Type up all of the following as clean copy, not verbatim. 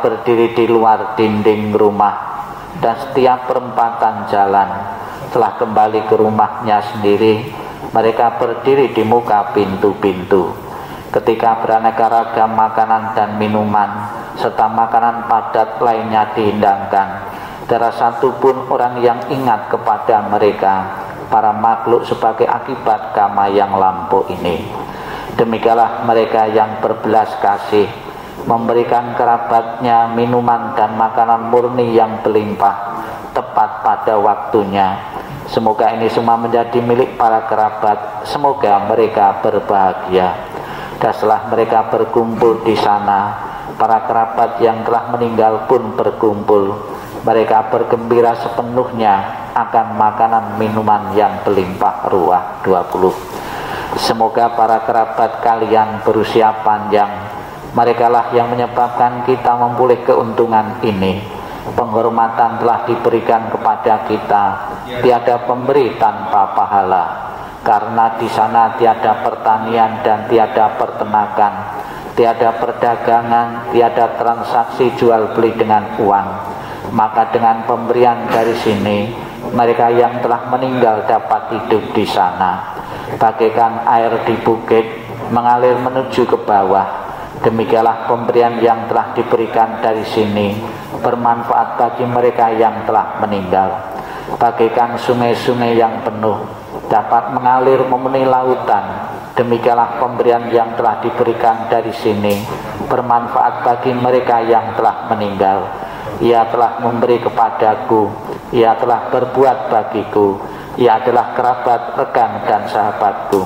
berdiri di luar dinding rumah dan setiap perempatan jalan. Setelah kembali ke rumahnya sendiri, mereka berdiri di muka pintu-pintu. Ketika beraneka ragam makanan dan minuman serta makanan padat lainnya dihidangkan, tidak satupun orang yang ingat kepada mereka, para makhluk, sebagai akibat kama yang lampau ini. Demikianlah mereka yang berbelas kasih, memberikan kerabatnya minuman dan makanan murni yang berlimpah, tepat pada waktunya. Semoga ini semua menjadi milik para kerabat. Semoga mereka berbahagia. Dan setelah mereka berkumpul di sana, para kerabat yang telah meninggal pun berkumpul. Mereka bergembira sepenuhnya akan makanan minuman yang berlimpah ruah. 20. Semoga para kerabat kalian berusia panjang. Merekalah yang menyebabkan kita memperoleh keuntungan ini. Penghormatan telah diberikan kepada kita, tiada pemberi tanpa pahala. Karena di sana tiada pertanian dan tiada peternakan, tiada perdagangan, tiada transaksi jual beli dengan uang. Maka dengan pemberian dari sini, mereka yang telah meninggal dapat hidup di sana. Bagaikan air di bukit mengalir menuju ke bawah, demikianlah pemberian yang telah diberikan dari sini bermanfaat bagi mereka yang telah meninggal. Bagaikan sungai-sungai yang penuh dapat mengalir memenuhi lautan, demikianlah pemberian yang telah diberikan dari sini bermanfaat bagi mereka yang telah meninggal. Ia telah memberi kepadaku, ia telah berbuat bagiku, ia adalah kerabat, rekan dan sahabatku.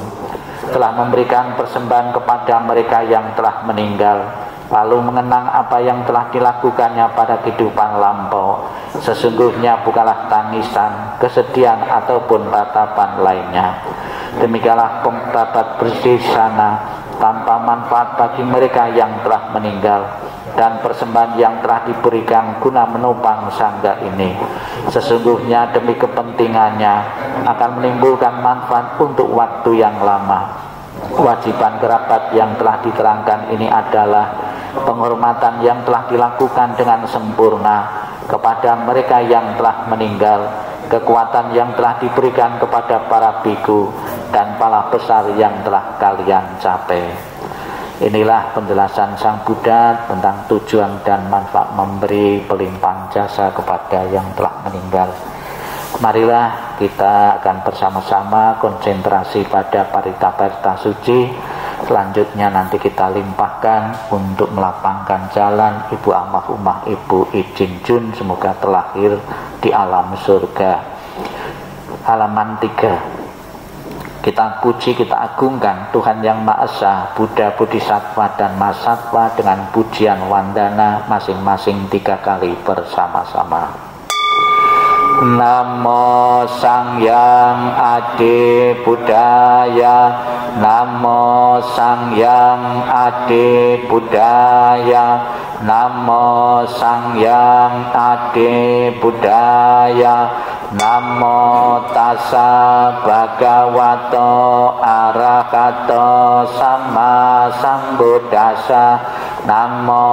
Telah memberikan persembahan kepada mereka yang telah meninggal, lalu mengenang apa yang telah dilakukannya pada kehidupan lampau. Sesungguhnya bukanlah tangisan, kesedihan ataupun ratapan lainnya. Demikianlah kerabat bersih sana tanpa manfaat bagi mereka yang telah meninggal, dan persembahan yang telah diberikan guna menopang sangga ini. Sesungguhnya demi kepentingannya akan menimbulkan manfaat untuk waktu yang lama. Kewajiban kerabat yang telah diterangkan ini adalah penghormatan yang telah dilakukan dengan sempurna kepada mereka yang telah meninggal, kekuatan yang telah diberikan kepada para biku, dan pahala besar yang telah kalian capai. Inilah penjelasan Sang Buddha tentang tujuan dan manfaat memberi pelimpahan jasa kepada yang telah meninggal. Marilah kita akan bersama-sama konsentrasi pada parita-parita suci. Selanjutnya nanti kita limpahkan untuk melapangkan jalan Ibu Almarhumah Ibu Ijin Jun, semoga terlahir di alam surga. Halaman 3. Kita puji, kita agungkan Tuhan yang Maha Esa, Buddha, Bodhisattva dan Mahasatwa dengan pujian wandana masing-masing 3 kali bersama-sama. Namo Sang Hyang Adi Buddhaya, Namo Sang Hyang Adi Buddhaya, Namo Sang Hyang Adi Buddhaya, Namo Tassa Bhagavato Arahato Sama Sambuddhassa, Namo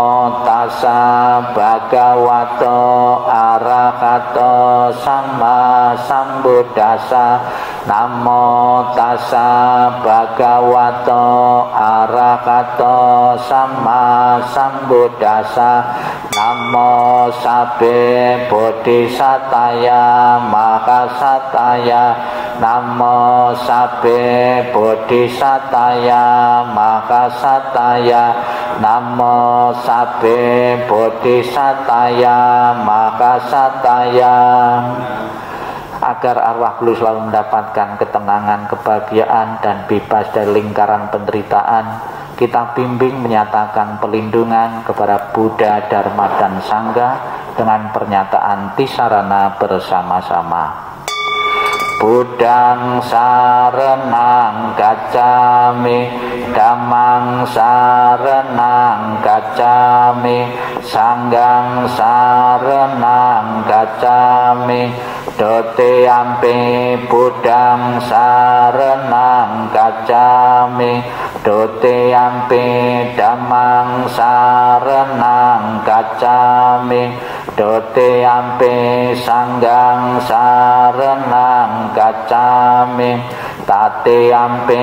Tassa Bhagavato Arahato Sama Sambuddhassa, Namo Tassa Bhagavato Arahato Sama Sambuddhassa, Namo Sabbe Bodhisataya Mahasataya, Namo Sabbe Bodhisataya Mahasataya, Namo Sabbe Bodhisataya Mahasataya. Agar arwah beliau selalu mendapatkan ketenangan, kebahagiaan dan bebas dari lingkaran penderitaan, kita bimbing menyatakan pelindungan kepada Buddha, Dharma dan Sangha dengan pernyataan tisarana bersama-sama. Buddhang saranang gacchami, Dhammang saranang gacchami, Sanghang saranang gacchami, Dutiyampi Buddhang saranang gacchami, Dutiyampi Dhammang saranang gacami Dutiyampi sanggang sarenang gacami Tatiyampi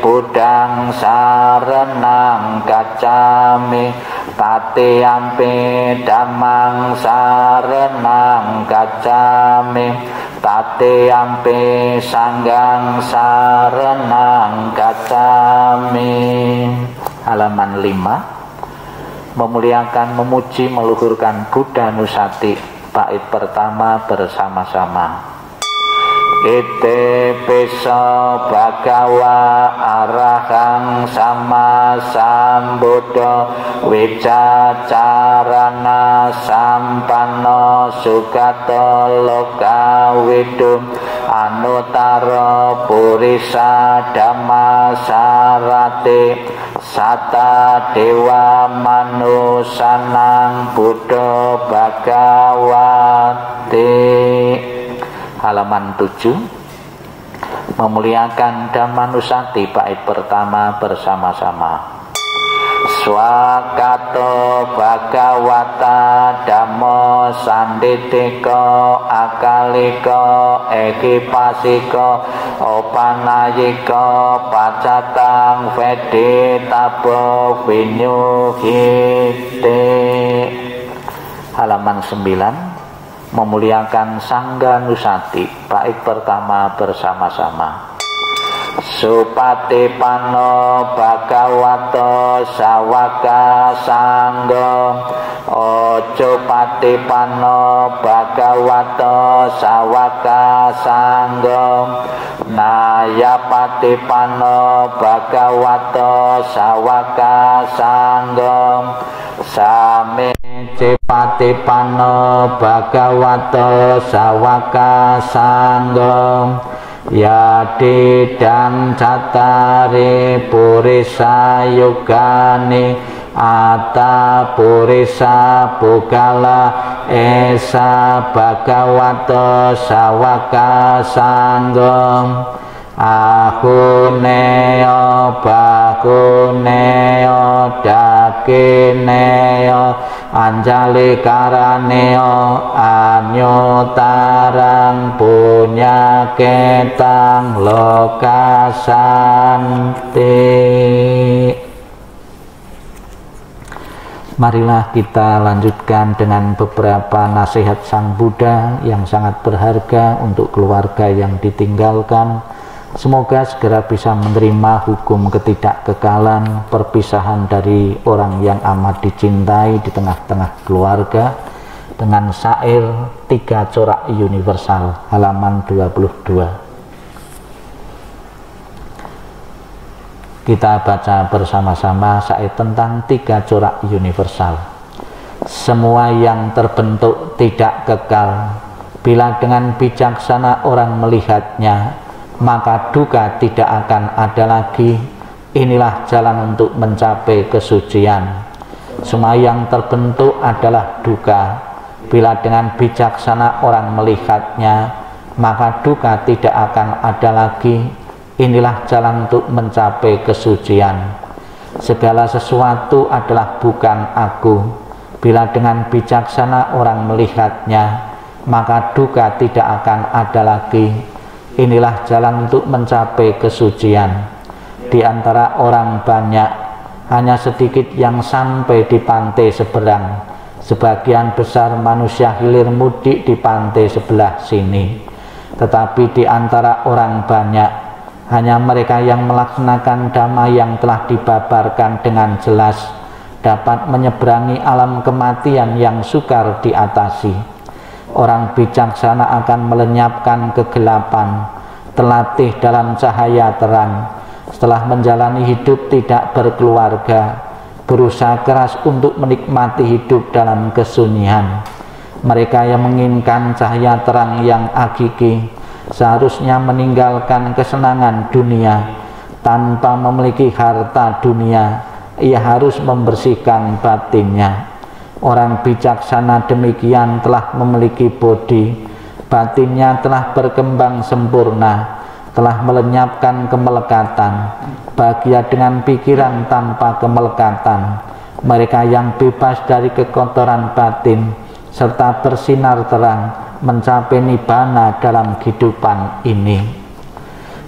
buddhang sarenang gacami Tatiyampi dhammang sarenang gacami Tatiyampi sanggang sarenang gacami. Halaman 5. Memuliakan, memuji, meluhurkan Buddha Nusati. Bait pertama bersama-sama. Ite pesa bhagawa arahang sama sambuddha wicacarana sampanno sugato loka widum anutara purisa dhamma sarate sata dewa manusanang buddha bhagawate. Halaman 7. Memuliakan Dhammanusati bait pertama bersama-sama. Swakato bhagawata dhammo sanditiko akaliko ekipasiko opanayiko pacatang vedi tabo vinyuhite. Halaman 9. Memuliakan Sangga Nusati bait pertama bersama-sama. Supatipano bhagavato sawaka sanggo ojo patipano bhagavato sawaka sanggo naya patipano bhagavato sawaka sanggo sami cepatipano bhagavato sawaka sanggo yadi dan catari purisa yugani ata purisa bugala esa bhagavato sawaka sanggo ahuneo bahuneo dakineo anjali karaneo anyotarang punya ketang lokasanti. Marilah kita lanjutkan dengan beberapa nasihat Sang Buddha yang sangat berharga untuk keluarga yang ditinggalkan. Semoga segera bisa menerima hukum ketidakkekalan, perpisahan dari orang yang amat dicintai di tengah-tengah keluarga, dengan syair 3 corak universal, halaman 22. Kita baca bersama-sama syair tentang 3 corak universal. Semua yang terbentuk tidak kekal, bila dengan bijaksana orang melihatnya, maka duka tidak akan ada lagi. Inilah jalan untuk mencapai kesucian. Semua yang terbentuk adalah duka, bila dengan bijaksana orang melihatnya, maka duka tidak akan ada lagi. Inilah jalan untuk mencapai kesucian. Segala sesuatu adalah bukan aku. Bila dengan bijaksana orang melihatnya, maka duka tidak akan ada lagi. Inilah jalan untuk mencapai kesucian. Di antara orang banyak, hanya sedikit yang sampai di pantai seberang. Sebagian besar manusia hilir mudik di pantai sebelah sini. Tetapi di antara orang banyak, hanya mereka yang melaksanakan dhamma yang telah dibabarkan dengan jelas dapat menyeberangi alam kematian yang sukar diatasi. Orang bijaksana akan melenyapkan kegelapan, terlatih dalam cahaya terang. Setelah menjalani hidup tidak berkeluarga, berusaha keras untuk menikmati hidup dalam kesunyian. Mereka yang menginginkan cahaya terang yang hakiki seharusnya meninggalkan kesenangan dunia. Tanpa memiliki harta dunia, ia harus membersihkan batinnya. Orang bijaksana demikian telah memiliki bodi, batinnya telah berkembang sempurna, telah melenyapkan kemelekatan. Bahagia dengan pikiran tanpa kemelekatan, mereka yang bebas dari kekotoran batin serta bersinar terang mencapai nibbana dalam kehidupan ini.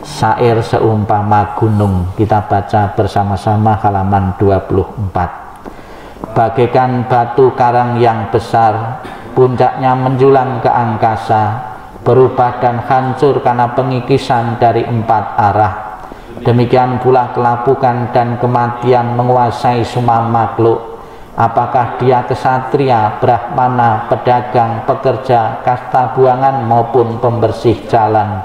Syair seumpama gunung, kita baca bersama-sama halaman 24. Bagaikan batu karang yang besar, puncaknya menjulang ke angkasa, berubah dan hancur karena pengikisan dari 4 arah. Demikian pula kelapukan dan kematian menguasai semua makhluk. Apakah dia kesatria, brahmana, pedagang, pekerja, kasta buangan maupun pembersih jalan,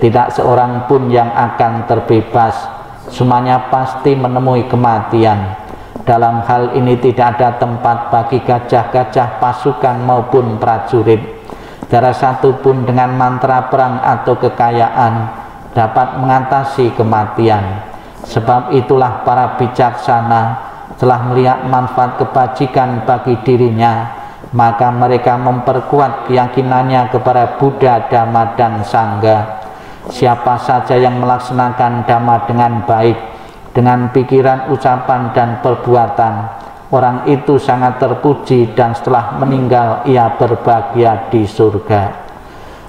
tidak seorang pun yang akan terbebas. Semuanya pasti menemui kematian. Dalam hal ini tidak ada tempat bagi gajah-gajah pasukan maupun prajurit. Tidak satu pun dengan mantra perang atau kekayaan dapat mengatasi kematian. Sebab itulah para bijaksana telah melihat manfaat kebajikan bagi dirinya, maka mereka memperkuat keyakinannya kepada Buddha, Dhamma, dan Sangha. Siapa saja yang melaksanakan Dhamma dengan baik, dengan pikiran, ucapan, dan perbuatan, orang itu sangat terpuji dan setelah meninggal ia berbahagia di surga.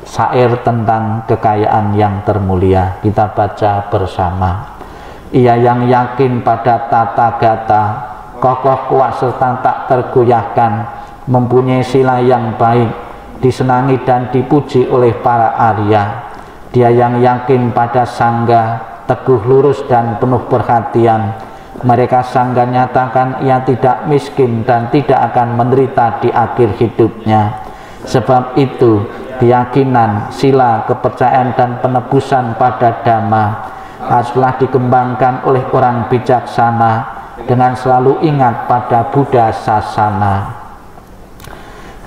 Syair tentang kekayaan yang termulia, kita baca bersama. Ia yang yakin pada tata gata, kokoh kuat serta tak tergoyahkan, mempunyai sila yang baik, disenangi dan dipuji oleh para Arya. Dia yang yakin pada Sangha, teguh lurus dan penuh perhatian. Mereka Sangha nyatakan ia tidak miskin dan tidak akan menderita di akhir hidupnya. Sebab itu, keyakinan, sila, kepercayaan dan penebusan pada Dhamma haruslah dikembangkan oleh orang bijaksana dengan selalu ingat pada Buddha Sasana.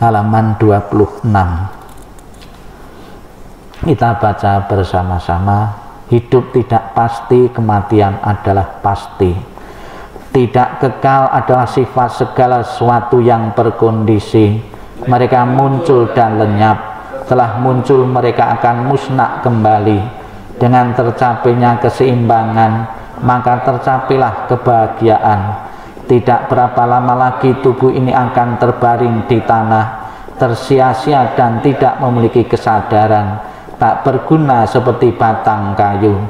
Halaman 26. Kita baca bersama-sama. Hidup tidak pasti, kematian adalah pasti. Tidak kekal adalah sifat segala sesuatu yang berkondisi. Mereka muncul dan lenyap. Setelah muncul mereka akan musnah kembali. Dengan tercapainya keseimbangan, maka tercapailah kebahagiaan. Tidak berapa lama lagi tubuh ini akan terbaring di tanah, tersia-sia dan tidak memiliki kesadaran, tak berguna seperti batang kayu.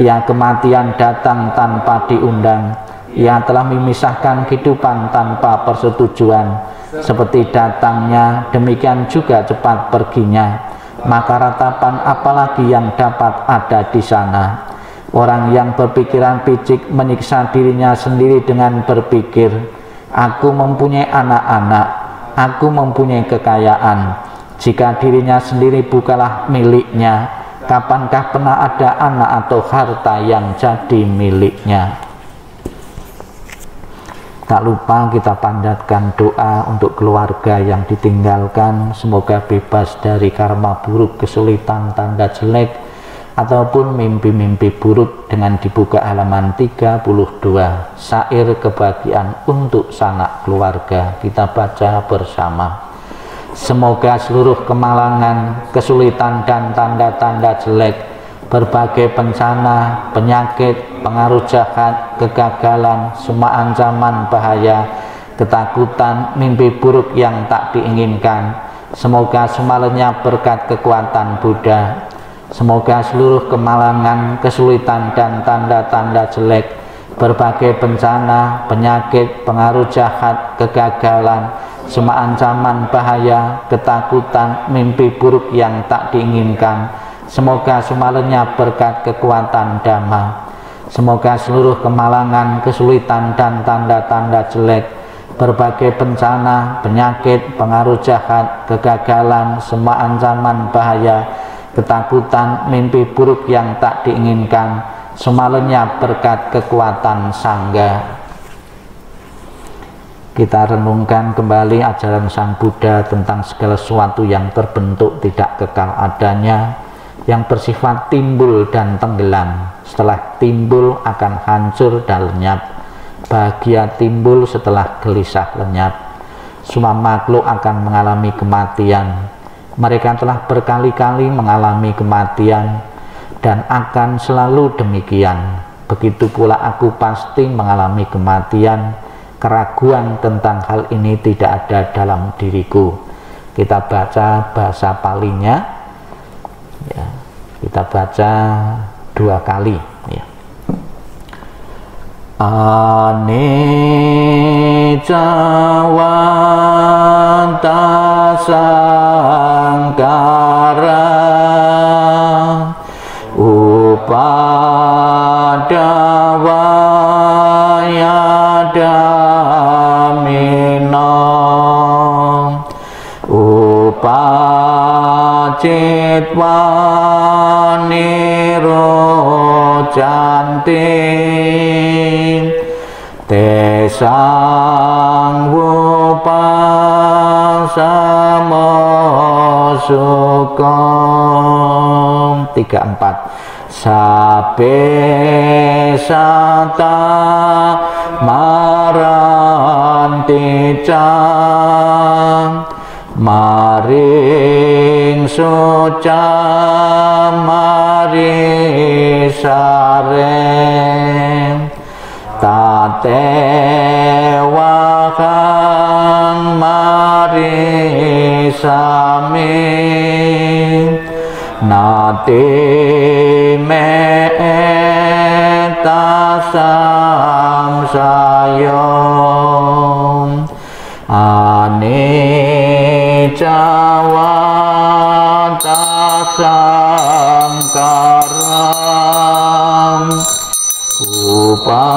Ya, kematian datang tanpa diundang. Ia telah memisahkan kehidupan tanpa persetujuan. Seperti datangnya, demikian juga cepat perginya. Maka ratapan apalagi yang dapat ada di sana. Orang yang berpikiran picik menyiksa dirinya sendiri dengan berpikir, aku mempunyai anak-anak, aku mempunyai kekayaan. Jika dirinya sendiri bukanlah miliknya, kapankah pernah ada anak atau harta yang jadi miliknya? Tak lupa kita panjatkan doa untuk keluarga yang ditinggalkan, semoga bebas dari karma buruk, kesulitan, tanda jelek, ataupun mimpi-mimpi buruk, dengan dibuka halaman 32. Syair kebahagiaan untuk sanak keluarga, kita baca bersama. Semoga seluruh kemalangan, kesulitan dan tanda-tanda jelek, berbagai bencana, penyakit, pengaruh jahat, kegagalan, semua ancaman bahaya, ketakutan, mimpi buruk yang tak diinginkan, semoga semua lenyap berkat kekuatan Buddha. Semoga seluruh kemalangan, kesulitan dan tanda-tanda jelek, berbagai bencana, penyakit, pengaruh jahat, kegagalan, semua ancaman bahaya, ketakutan, mimpi buruk yang tak diinginkan, semoga semua lenyap berkat kekuatan Dhamma. Semoga seluruh kemalangan, kesulitan dan tanda-tanda jelek, berbagai bencana, penyakit, pengaruh jahat, kegagalan, semua ancaman bahaya, ketakutan, mimpi buruk yang tak diinginkan, semua lenyap berkat kekuatan Sangha. Kita renungkan kembali ajaran Sang Buddha tentang segala sesuatu yang terbentuk tidak kekal adanya, yang bersifat timbul dan tenggelam. Setelah timbul akan hancur dan lenyap. Bahagia timbul setelah gelisah lenyap. Semua makhluk akan mengalami kematian. Mereka telah berkali-kali mengalami kematian dan akan selalu demikian. Begitu pula aku pasti mengalami kematian, keraguan tentang hal ini tidak ada dalam diriku. Kita baca bahasa Palinya, ya, kita baca 2 kali, ya. Anicca wanta sangkara upadawaya damina upacitwa nirojanti tesang wupasamo sukom 3-4 sabe sata maranticang maring suca marisareng tatewakang marisami nati meetasam sayom anicca wanta sangkaram upadawaya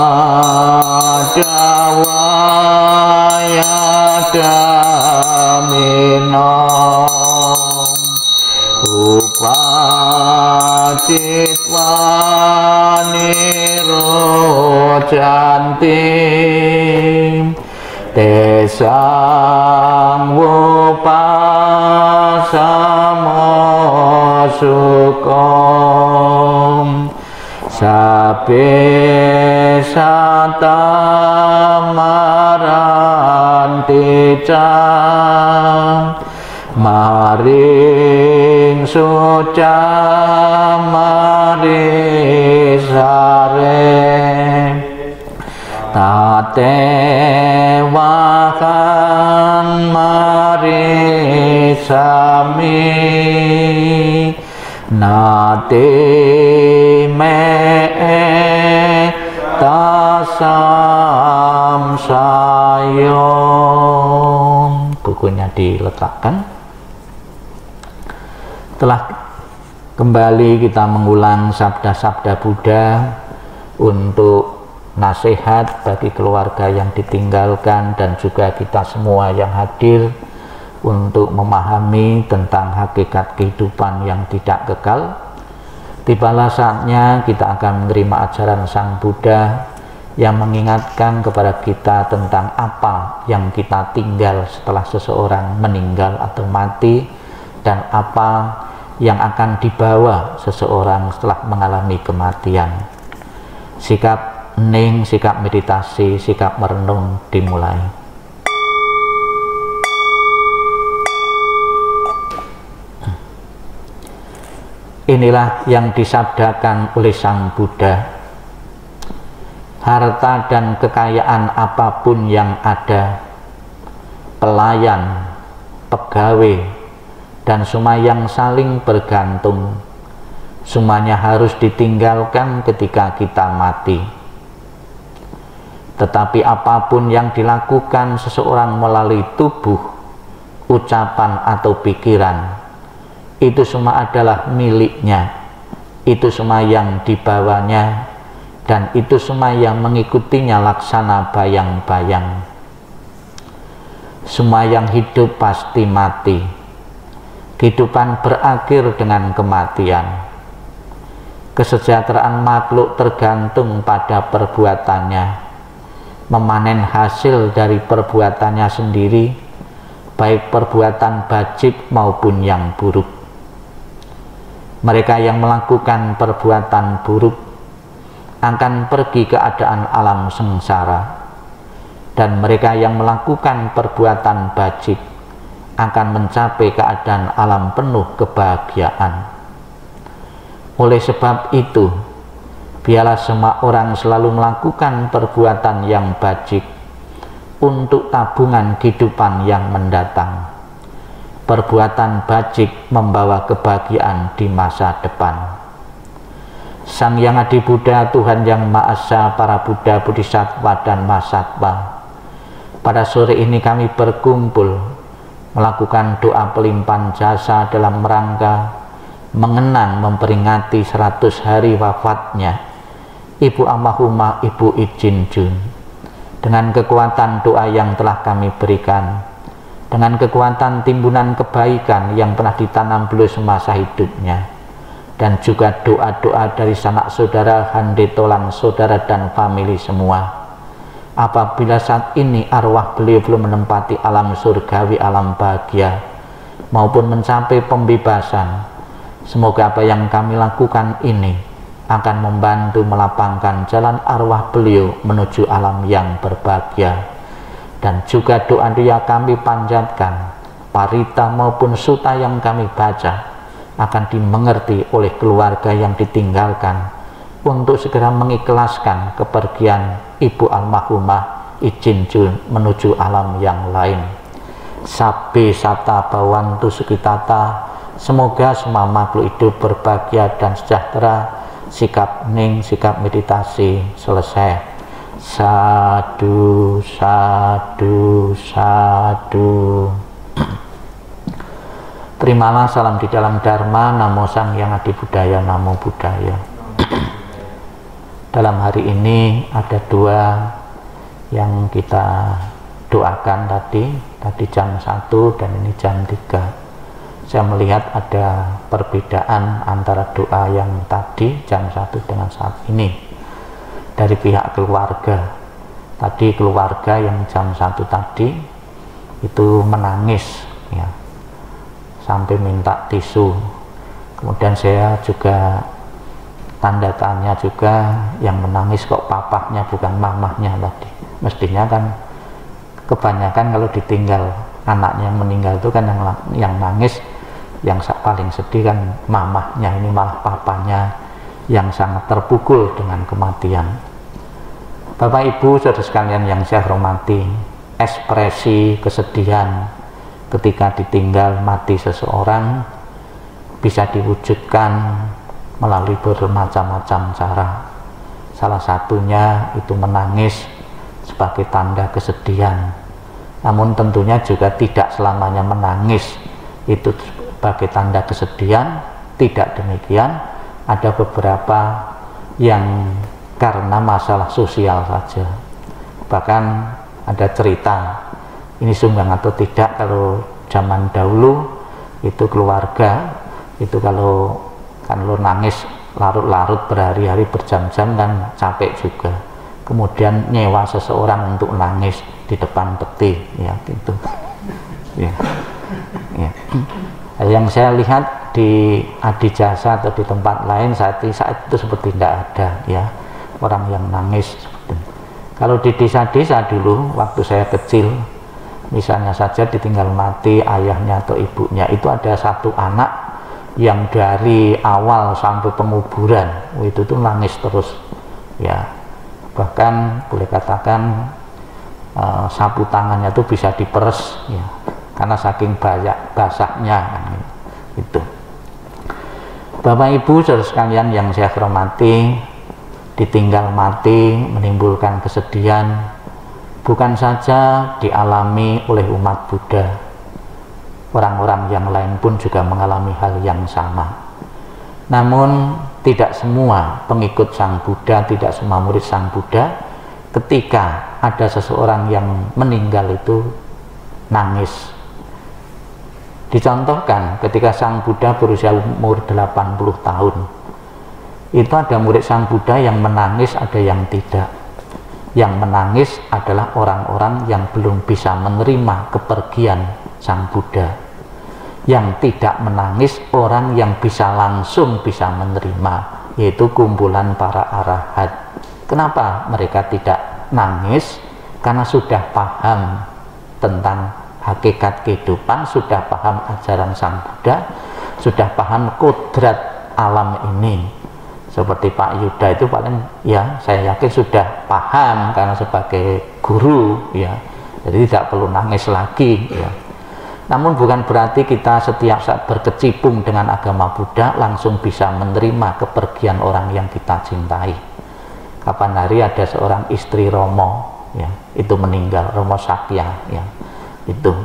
damina upacitwa nirojanti tesang wupasamo sukom sabe sata maranticang maring suca marisareng tatewakang marisami nati meetasam sayom. Bukunya diletakkan. Telah kembali kita mengulang sabda-sabda Buddha untuk nasihat bagi keluarga yang ditinggalkan dan juga kita semua yang hadir untuk memahami tentang hakikat kehidupan yang tidak kekal. Tibalah saatnya kita akan menerima ajaran Sang Buddha yang mengingatkan kepada kita tentang apa yang kita tinggal setelah seseorang meninggal atau mati, dan apa yang akan dibawa seseorang setelah mengalami kematian. Sikap hening, sikap meditasi, sikap merenung dimulai. Inilah yang disabdakan oleh Sang Buddha. Harta dan kekayaan apapun yang ada, pelayan, pegawai, dan semua yang saling bergantung, semuanya harus ditinggalkan ketika kita mati. Tetapi apapun yang dilakukan seseorang melalui tubuh, ucapan atau pikiran, itu semua adalah miliknya, itu semua yang dibawanya, dan itu semua yang mengikutinya laksana bayang-bayang. Semua yang hidup pasti mati. Kehidupan berakhir dengan kematian. Kesejahteraan makhluk tergantung pada perbuatannya, memanen hasil dari perbuatannya sendiri, baik perbuatan bajik maupun yang buruk. Mereka yang melakukan perbuatan buruk akan pergi ke keadaan alam sengsara, dan mereka yang melakukan perbuatan bajik akan mencapai keadaan alam penuh kebahagiaan. Oleh sebab itu, biarlah semua orang selalu melakukan perbuatan yang bajik, untuk tabungan kehidupan yang mendatang. Perbuatan bajik membawa kebahagiaan di masa depan. Sang Yang Adi Buddha, Tuhan Yang Maha Esa, para Buddha, Bodhisattva dan Mahasatwa, pada sore ini kami berkumpul melakukan doa pelimpahan jasa dalam rangka mengenang memperingati 100 hari wafatnya Ibu Almarhumah Ibu Ijin Jun. Dengan kekuatan doa yang telah kami berikan, dengan kekuatan timbunan kebaikan yang pernah ditanam beliau semasa hidupnya, dan juga doa-doa dari sanak saudara, handetolan saudara dan famili semua, apabila saat ini arwah beliau belum menempati alam surgawi, alam bahagia maupun mencapai pembebasan, semoga apa yang kami lakukan ini akan membantu melapangkan jalan arwah beliau menuju alam yang berbahagia. Dan juga doa-doa kami panjatkan, parita maupun suta yang kami baca akan dimengerti oleh keluarga yang ditinggalkan untuk segera mengikhlaskan kepergian Ibu Almarhumah Ijin Jun menuju alam yang lain. Sabbe sata bawantu sukitata, semoga semua makhluk hidup berbahagia dan sejahtera. Sikap ning, sikap meditasi selesai. Sadu, sadu, sadu. Terimalah salam di dalam Dharma. Namo Sang Yang Adi Buddhaya, Namo Buddhaya. Dalam hari ini ada dua yang kita doakan tadi jam 1 dan ini jam 3. Saya melihat ada perbedaan antara doa yang tadi jam 1 dengan saat ini dari pihak keluarga. Tadi keluarga yang jam 1 tadi itu menangis ya, sampai minta tisu. Kemudian saya juga tanda tanya juga, yang menangis kok papahnya bukan mamahnya tadi. Mestinya kan kebanyakan kalau ditinggal anaknya yang meninggal itu kan yang nangis, yang paling sedih kan mamahnya, ini malah papanya yang sangat terpukul dengan kematian. Bapak Ibu saudara sekalian yang saya hormati, ekspresi kesedihan ketika ditinggal mati seseorang bisa diwujudkan melalui bermacam-macam cara. Salah satunya itu menangis sebagai tanda kesedihan. Namun tentunya juga tidak selamanya menangis itu sebagai tanda kesedihan, tidak demikian. Ada beberapa yang karena masalah sosial saja. Bahkan ada cerita, ini sumbang atau tidak, kalau zaman dahulu itu keluarga itu kalau nangis larut-larut berhari-hari berjam-jam kan capek juga. Kemudian nyewa seseorang untuk nangis di depan peti, ya gitu. Ya. Ya. Yang saya lihat di Adijasa atau di tempat lain saat itu seperti tidak ada ya orang yang nangis. Kalau di desa-desa dulu waktu saya kecil, misalnya saja ditinggal mati ayahnya atau ibunya, itu ada satu anak yang dari awal sampai penguburan itu tuh nangis terus ya, bahkan boleh katakan sapu tangannya tuh bisa diperes ya, karena saking banyak basahnya kan, itu. Bapak Ibu saudara sekalian yang saya hormati, ditinggal mati menimbulkan kesedihan bukan saja dialami oleh umat Buddha, orang-orang yang lain pun juga mengalami hal yang sama. Namun tidak semua pengikut Sang Buddha, tidak semua murid Sang Buddha ketika ada seseorang yang meninggal itu nangis. Dicontohkan ketika Sang Buddha berusia umur 80 tahun, itu ada murid Sang Buddha yang menangis, ada yang tidak. Yang menangis adalah orang-orang yang belum bisa menerima kepergian Sang Buddha. Yang tidak menangis orang yang bisa langsung bisa menerima, yaitu kumpulan para arahat. Kenapa mereka tidak nangis? Karena sudah paham tentang hakikat kehidupan, sudah paham ajaran Sang Buddha, sudah paham kodrat alam ini. Seperti Pak Yuda itu paling ya saya yakin sudah paham karena sebagai guru ya, Jadi tidak perlu nangis lagi ya. Namun bukan berarti kita setiap saat berkecimpung dengan agama Buddha langsung bisa menerima kepergian orang yang kita cintai. Kapan hari ada seorang istri Romo ya, itu meninggal, Romo Sakya ya. Itu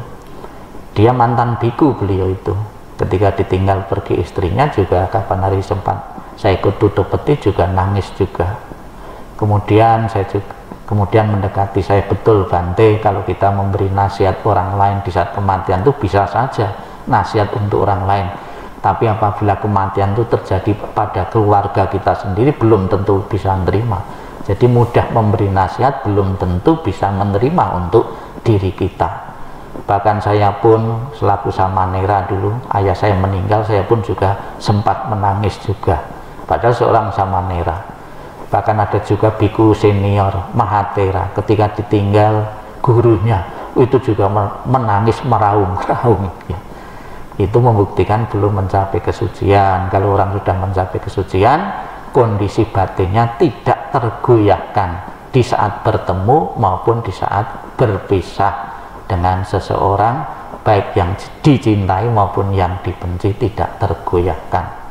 dia mantan biku, beliau itu ketika ditinggal pergi istrinya juga kapan hari sempat saya ikut tutup peti juga nangis juga. Kemudian kemudian mendekati saya, betul Bante, kalau kita memberi nasihat orang lain di saat kematian itu bisa saja nasihat untuk orang lain, tapi apabila kematian itu terjadi pada keluarga kita sendiri belum tentu bisa menerima. Jadi mudah memberi nasihat belum tentu bisa menerima untuk diri kita. Bahkan saya pun selaku samanera dulu, ayah saya meninggal, saya pun juga sempat menangis juga, padahal seorang samanera. Bahkan ada juga biku senior Mahatera ketika ditinggal gurunya itu juga menangis meraung-raung ya. Itu membuktikan belum mencapai kesucian. Kalau orang sudah mencapai kesucian, kondisi batinnya tidak tergoyahkan di saat bertemu maupun di saat berpisah dengan seseorang, baik yang dicintai maupun yang dibenci, tidak tergoyahkan.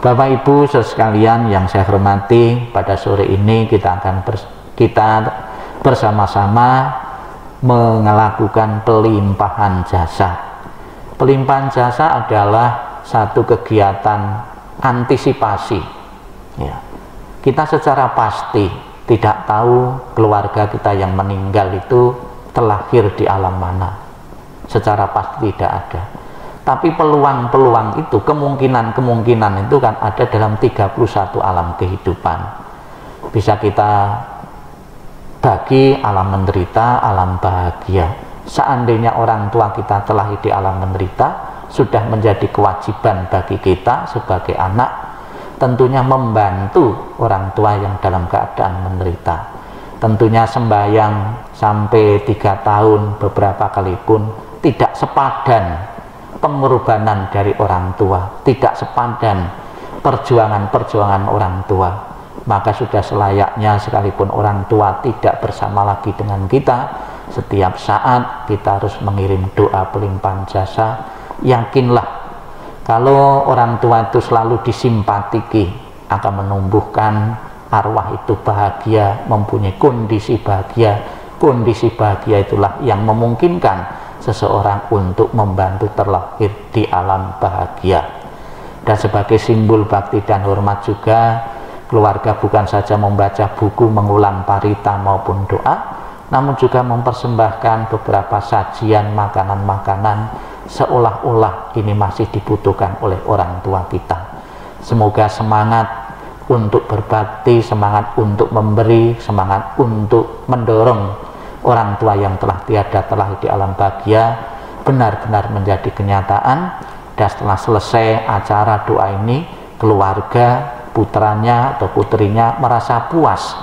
Bapak Ibu sekalian yang saya hormati, pada sore ini kita akan bersama-sama melakukan pelimpahan jasa. Pelimpahan jasa adalah satu kegiatan antisipasi ya. Kita secara pasti tidak tahu keluarga kita yang meninggal itu terlahir di alam mana, secara pasti tidak ada. Tapi peluang-peluang itu, kemungkinan-kemungkinan itu kan ada dalam 31 alam kehidupan. Bisa kita bagi alam menderita, alam bahagia. Seandainya orang tua kita telah di alam menderita, sudah menjadi kewajiban bagi kita sebagai anak tentunya membantu orang tua yang dalam keadaan menderita. Tentunya sembahyang sampai 3 tahun beberapa kali pun tidak sepadan pengorbanan dari orang tua, tidak sepadan perjuangan-perjuangan orang tua. Maka sudah selayaknya sekalipun orang tua tidak bersama lagi dengan kita, setiap saat kita harus mengirim doa pelimpahan jasa. Yakinlah kalau orang tua itu selalu disimpatiki akan menumbuhkan arwah itu bahagia, mempunyai kondisi bahagia. Kondisi bahagia itulah yang memungkinkan seseorang untuk membantu terlahir di alam bahagia. Dan sebagai simbol bakti dan hormat juga, keluarga bukan saja membaca buku, mengulang parita maupun doa, namun juga mempersembahkan beberapa sajian makanan-makanan seolah-olah ini masih dibutuhkan oleh orang tua kita. Semoga semangat untuk berbakti, semangat untuk memberi, semangat untuk mendorong orang tua yang telah tiada telah di alam bahagia benar-benar menjadi kenyataan. Dan setelah selesai acara doa ini, keluarga, putranya atau putrinya merasa puas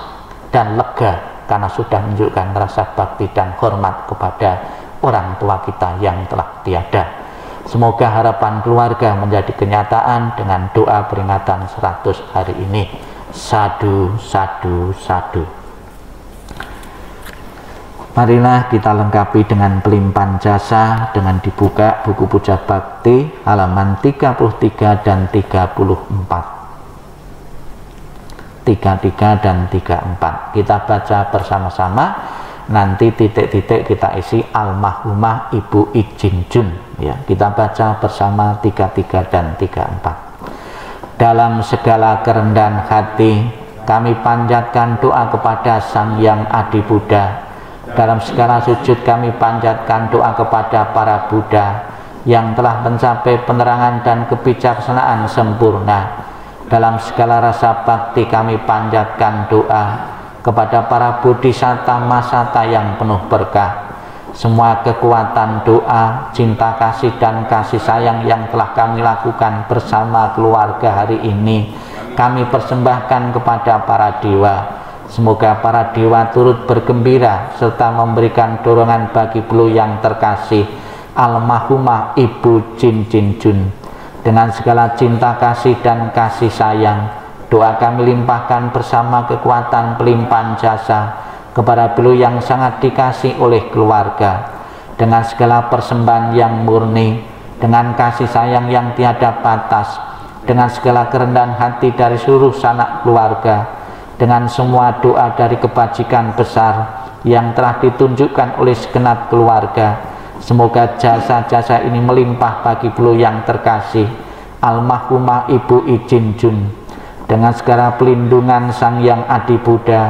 dan lega karena sudah menunjukkan rasa bakti dan hormat kepada orang tua kita yang telah tiada. Semoga harapan keluarga menjadi kenyataan dengan doa peringatan 100 hari ini. Sadu, sadu, sadu. Marilah kita lengkapi dengan pelimpahan jasa dengan dibuka buku Puja Bakti halaman 33 dan 34. 33 dan 34. Kita baca bersama-sama. Nanti titik-titik kita isi almarhumah Ibu Ijin Jun ya. Kita baca bersama 33 dan 34. Dalam segala kerendahan hati kami panjatkan doa kepada Sang Yang Adi Buddha. Dalam segala sujud kami panjatkan doa kepada para Buddha yang telah mencapai penerangan dan kebijaksanaan sempurna. Dalam segala rasa bakti kami panjatkan doa kepada para bodhisatta masata yang penuh berkah. Semua kekuatan doa, cinta kasih dan kasih sayang yang telah kami lakukan bersama keluarga hari ini kami persembahkan kepada para dewa. Semoga para dewa turut bergembira serta memberikan dorongan bagi beliau yang terkasih almarhumah Ibu Jin Jin Jun. Dengan segala cinta kasih dan kasih sayang, doa kami limpahkan bersama kekuatan pelimpahan jasa kepada beliau yang sangat dikasih oleh keluarga, dengan segala persembahan yang murni, dengan kasih sayang yang tiada batas, dengan segala kerendahan hati dari seluruh sanak keluarga, dengan semua doa dari kebajikan besar yang telah ditunjukkan oleh segenap keluarga. Semoga jasa-jasa ini melimpah bagi beliau yang terkasih, almarhumah Ibu Ijin Jun, dengan segala pelindungan Sang Yang Adi Buddha,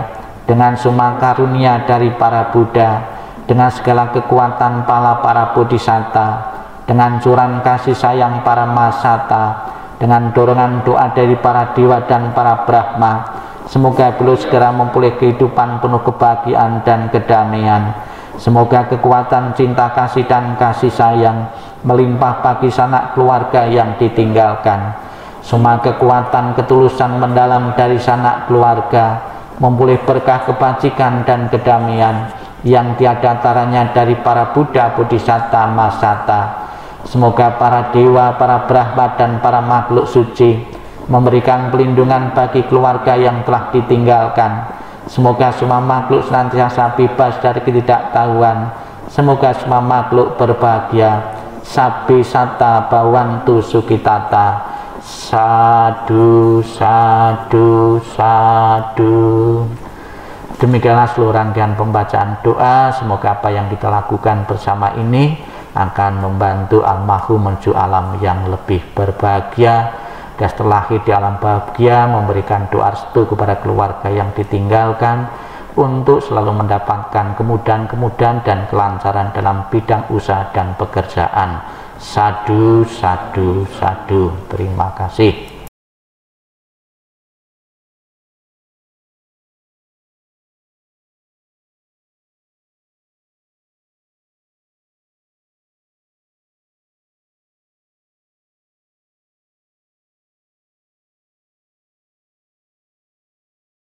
dengan semua karunia dari para Buddha, dengan segala kekuatan pala para bodhisatta, dengan curan kasih sayang para masata, dengan dorongan doa dari para dewa dan para brahma. Semoga beliau segera memperoleh kehidupan penuh kebahagiaan dan kedamaian. Semoga kekuatan cinta kasih dan kasih sayang melimpah bagi sanak keluarga yang ditinggalkan. Semua kekuatan ketulusan mendalam dari sanak keluarga memperoleh berkah kebajikan dan kedamaian yang tiada taranya dari para Buddha, Bodhisatta, Masata. Semoga para dewa, para brahma dan para makhluk suci memberikan pelindungan bagi keluarga yang telah ditinggalkan. Semoga semua makhluk senantiasa bebas dari ketidaktahuan. Semoga semua makhluk berbahagia. Sabbi satta bhavantu sukitata. Sadu, sadu, sadu. Demikianlah seluruh rangkaian pembacaan doa. Semoga apa yang kita lakukan bersama ini akan membantu almarhum menuju alam yang lebih berbahagia, dan terlahir di alam bahagia, memberikan doa restu kepada keluarga yang ditinggalkan untuk selalu mendapatkan kemudahan-kemudahan dan kelancaran dalam bidang usaha dan pekerjaan. Sadu, sadu, sadu. Terima kasih.